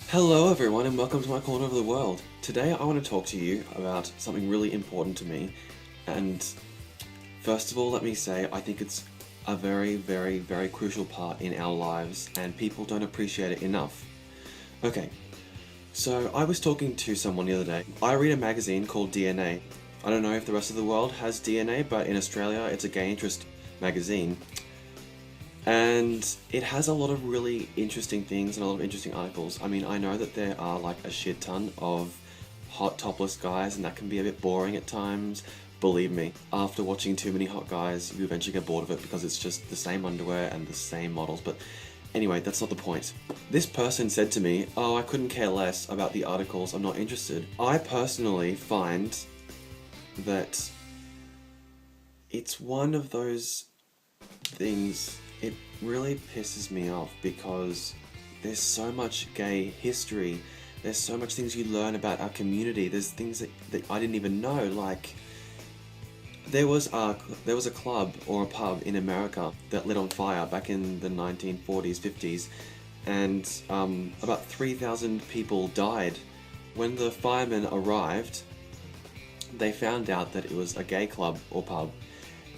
Hello, everyone, and welcome to my corner of the world. Today, I want to talk to you about something really important to me. And first of all, let me say I think it's a very, very, very crucial part in our lives, and people don't appreciate it enough. Okay, so I was talking to someone the other day. I read a magazine called DNA. I don't know if the rest of the world has DNA, but in Australia, it's a gay interest magazine. And it has a lot of really interesting things and a lot of interesting articles. I mean, I know that there are like a shit ton of hot topless guys, and that can be a bit boring at times. Believe me, after watching too many hot guys, you eventually get bored of it because it's just the same underwear and the same models. But anyway, that's not the point. This person said to me, "Oh, I couldn't care less about the articles, I'm not interested." I personally find that it's one of those things, it really pisses me off because there's so much gay history, there's so much things you learn about our community, there's things that I didn't even know, like there was a club or a pub in America that lit on fire back in the 1940s, 50s, and about 3,000 people died. When the firemen arrived, they found out that it was a gay club or pub.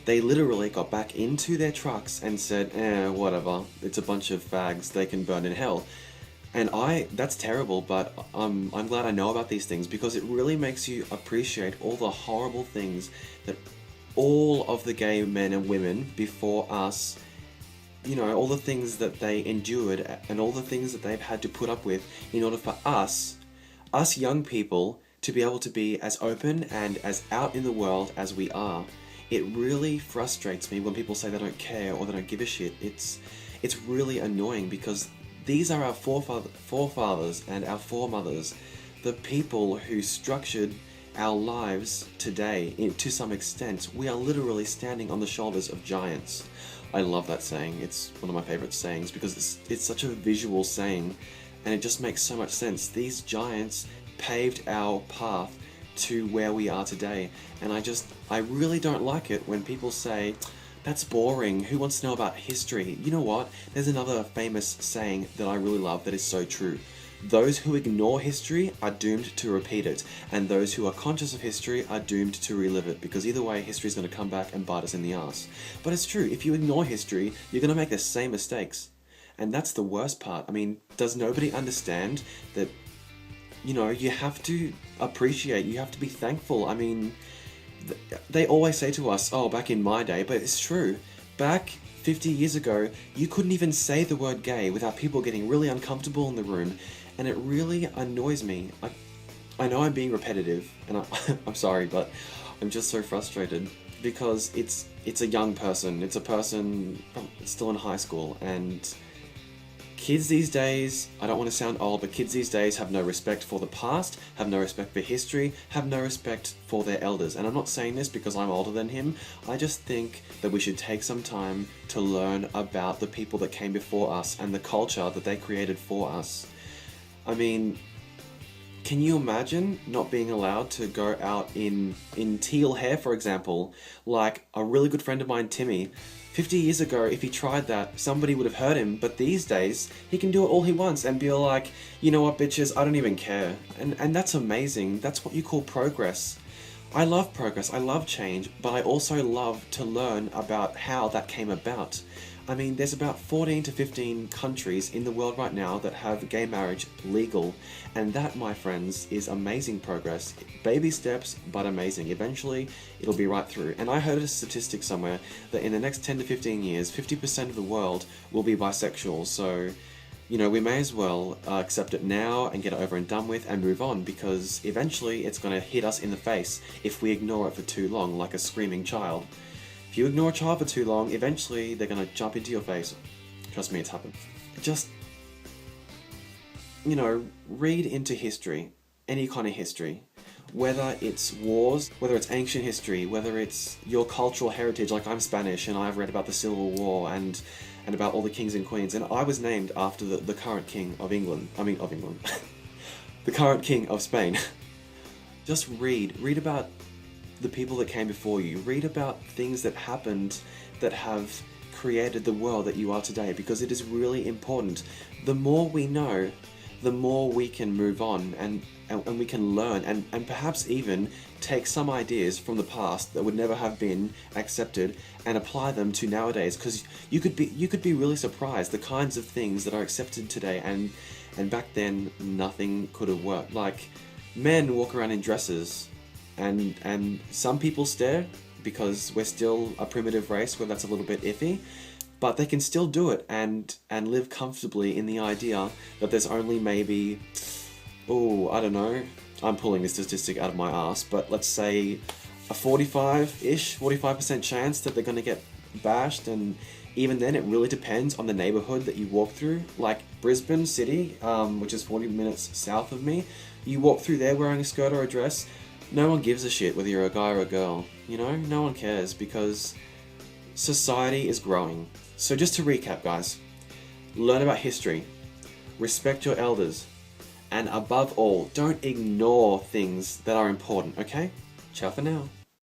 They literally got back into their trucks and said, whatever, it's a bunch of fags, they can burn in hell. And that's terrible, but I'm glad I know about these things because it really makes you appreciate all the horrible things that all of the gay men and women before us, all the things that they endured and all the things that they've had to put up with in order for us young people, to be able to be as open and as out in the world as we are. It really frustrates me when people say they don't care or they don't give a shit. It's really annoying because these are our forefathers and our foremothers, the people who structured our lives today to some extent. We are literally standing on the shoulders of giants. I love that saying. It's one of my favorite sayings because it's such a visual saying and it just makes so much sense. These giants paved our path to where we are today, and I really don't like it when people say that's boring, who wants to know about history? You know what, there's another famous saying that I really love that is so true: those who ignore history are doomed to repeat it, and those who are conscious of history are doomed to relive it, because either way history is going to come back and bite us in the ass. But it's true, if you ignore history you're going to make the same mistakes, and that's the worst part. I mean, does nobody understand that you have to appreciate, you have to be thankful. I mean, they always say to us, oh, back in my day, but it's true. Back 50 years ago, you couldn't even say the word gay without people getting really uncomfortable in the room, and it really annoys me. I know I'm being repetitive, and I'm sorry, but I'm just so frustrated because it's a young person, it's a person still in high school, and kids these days, I don't want to sound old, but kids these days have no respect for the past, have no respect for history, have no respect for their elders. And I'm not saying this because I'm older than him. I just think that we should take some time to learn about the people that came before us and the culture that they created for us. I mean, can you imagine not being allowed to go out in teal hair, for example? Like a really good friend of mine, Timmy, 50 years ago, if he tried that, somebody would have hurt him, but these days, he can do it all he wants and be like, you know what, bitches, I don't even care. And that's amazing. That's what you call progress. I love progress, I love change, but I also love to learn about how that came about. I mean, there's about 14 to 15 countries in the world right now that have gay marriage legal, and that, my friends, is amazing progress. Baby steps, but amazing. Eventually, it'll be right through. And I heard a statistic somewhere that in the next 10 to 15 years, 50% of the world will be bisexual, so we may as well accept it now and get it over and done with and move on, because eventually it's going to hit us in the face if we ignore it for too long, like a screaming child. If you ignore a child for too long, eventually they're going to jump into your face. Trust me, it's happened. Just, read into history, any kind of history. Whether it's wars, whether it's ancient history, whether it's your cultural heritage, like I'm Spanish and I've read about the Civil War and about all the kings and queens, and I was named after the current king of England. The current king of Spain. Just read about the people that came before you. Read about things that happened that have created the world that you are today, because it is really important. The more we know, the more we can move on and we can learn and perhaps even take some ideas from the past that would never have been accepted and apply them to nowadays. Because you could be really surprised the kinds of things that are accepted today, and back then nothing could have worked. Like, men walk around in dresses, and some people stare because we're still a primitive race where that's a little bit iffy, but they can still do it and live comfortably in the idea that there's only maybe, oh, I don't know, I'm pulling this statistic out of my ass, but let's say a 45% chance that they're going to get bashed. And even then, it really depends on the neighborhood that you walk through. Like Brisbane City, which is 40 minutes south of me, you walk through there wearing a skirt or a dress, no one gives a shit whether you're a guy or a girl. You know, no one cares, because society is growing. So just to recap, guys, learn about history, respect your elders, and above all, don't ignore things that are important, okay? Ciao for now.